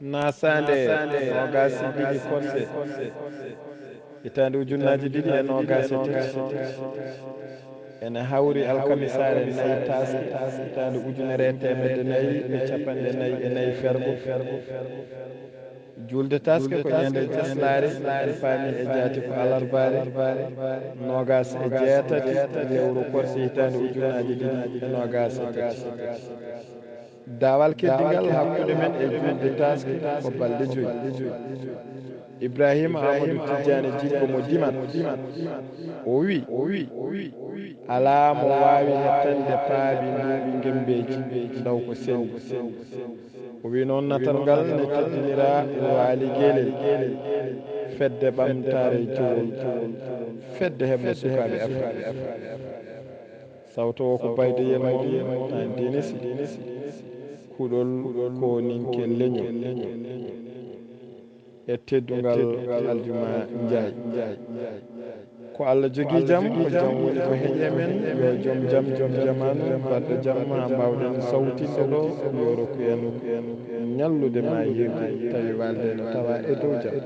nasande nogasi ɗiɗi kosse hitande ujunnaji ɗiɗi e nogase tati ene hawri alkamisare nayyi taske hitande ujunere e temedde nayyi e capanɗe nayyi e nayyi fergo julde taske ko ñande ceslare en paami e jaati ko alarbare nogas e jeetati lewru korsi hitande ujunnaji ɗiɗi e nogase tati dawal keddingal hakkude men e julde taske ko balɗe joyyi ibrahima amadou tidiane jiggo mo dimat o wi ala mo wawi hettande paabi nduuɓi gembeji daw ko selli o wi noon natal ngal ne teddinira wuro ali guelel fedde ɓamtare jowol fedde hebde sukaɓe afrique sawto o ko baydeyel moon an dinesi kuɗol ko ninke leñol e teddungal aljuma Ndiaye ko Allah jogui jaam ko jaam woni ko heeƴe men yo joom jaam joom jamanu badɗo jaam ha mbawɗen sawtinde ɗo yo rokku en ñallude ma yirde tawi walde ne tawa e dow jaam